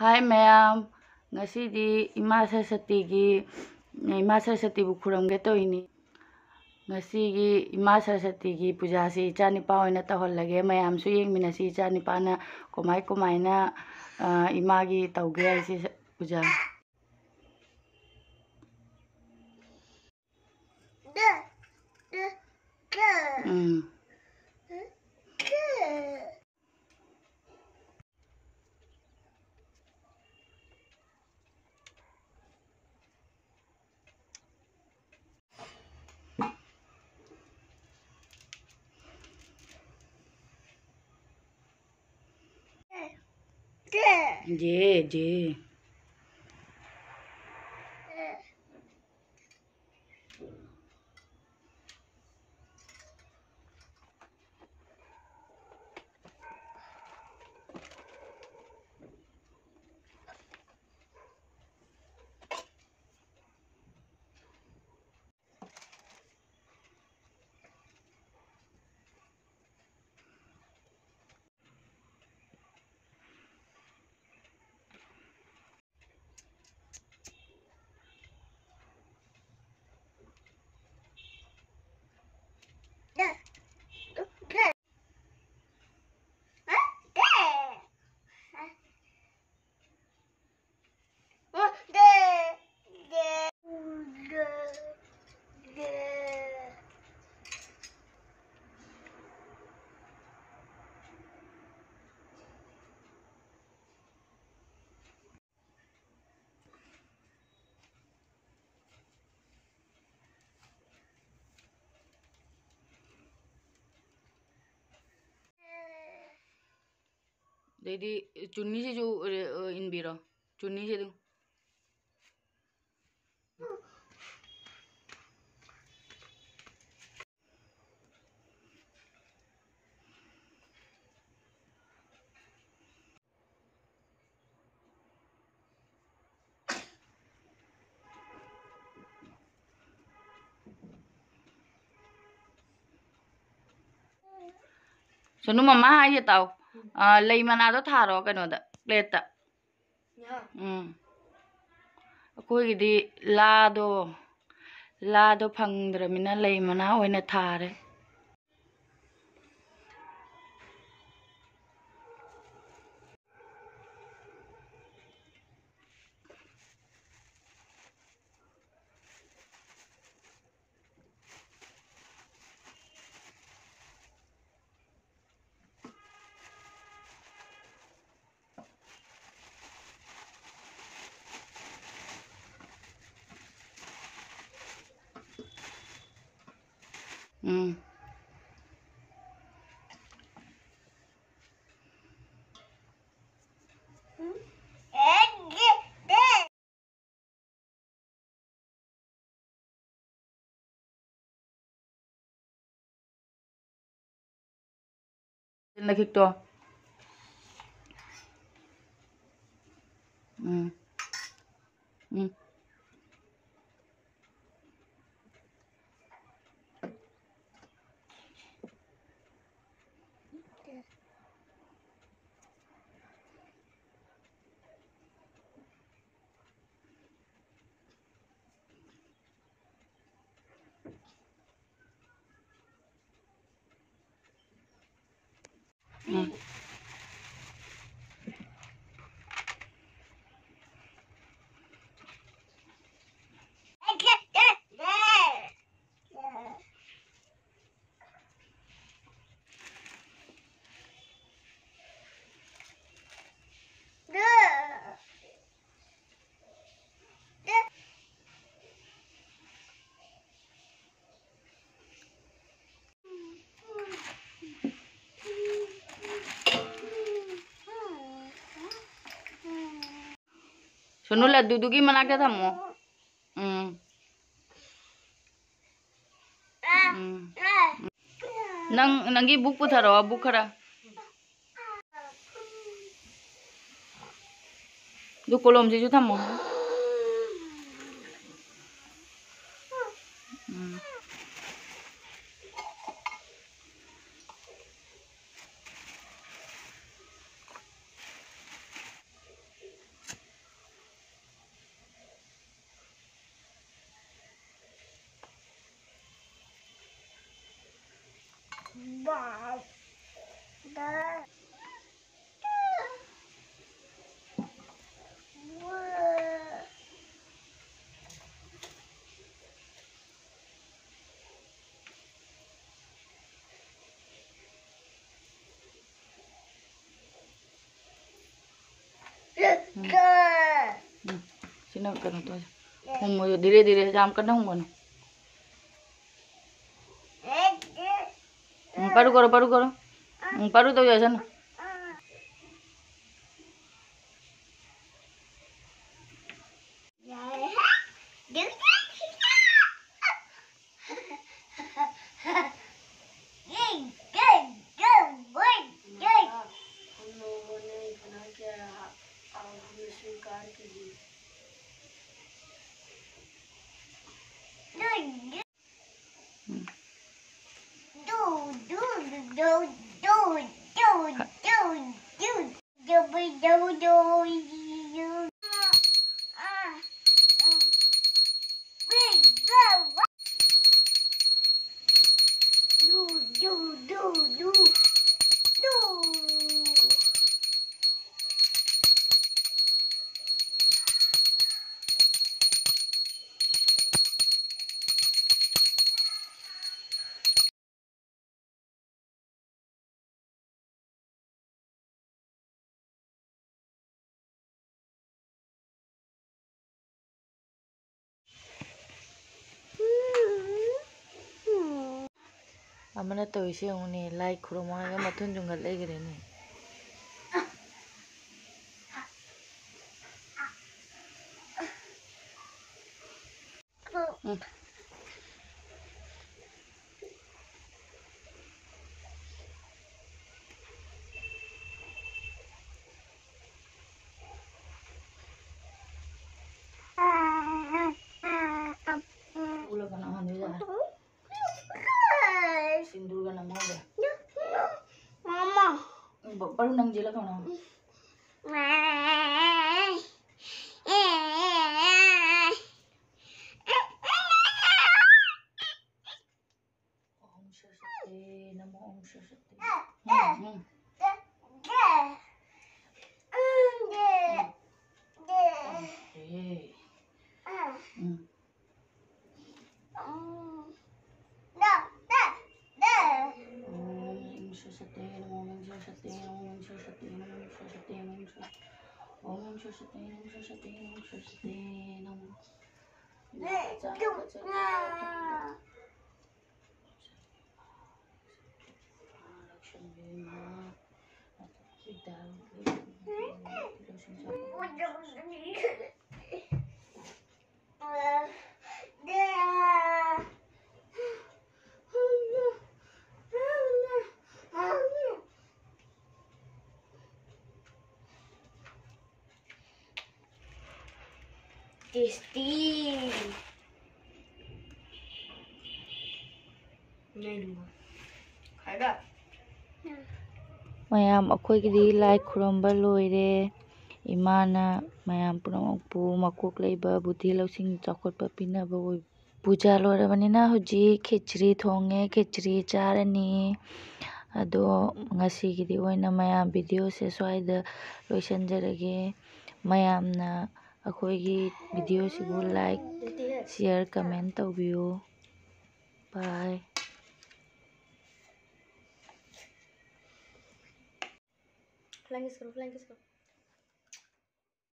Hi ma'am, ngasidi Ema Saraswati bu khuramge toini. Ngasigi Ema Saraswati gi puja si ichanipa oina tahollage mayam su yengminasi ichanipa na komai na Ima gi tauge aisi puja. Je. Jadi chunni se jo inbiro chunni se do. Sunu mama aja tau. Lei mana do tharo kano da plate ta. Akoi gidi lado phangdramina lei mana oina thare. Lagi to. Sunu laddu dugi mana ke thamu. Nangi book putharo book khara. Du kolom je ju thamu. Sino kano to? Humo dire dire jam करना हुmo ना. Paru karo. Paru तो जैसा ना. Amana to ise uni like khuroma ga mathun jungal legre ni. Ulo kana handi ja. Sindur kana mo ba. Mama. Baru nang jela kana. Om Saraswati namo Om Saraswati. Tasty. Mayam akhoi lai khuramba loire imana mayam punamakpu makok leiba buddhi lausing chakhotpa pinaba puja loirabanina huji khichri thonge khichri charani ado ngasigidi oina mayam video se swaida loisanjarage mayamna akhoigi video sibu like share comment tawbiyo. Bye. Flank is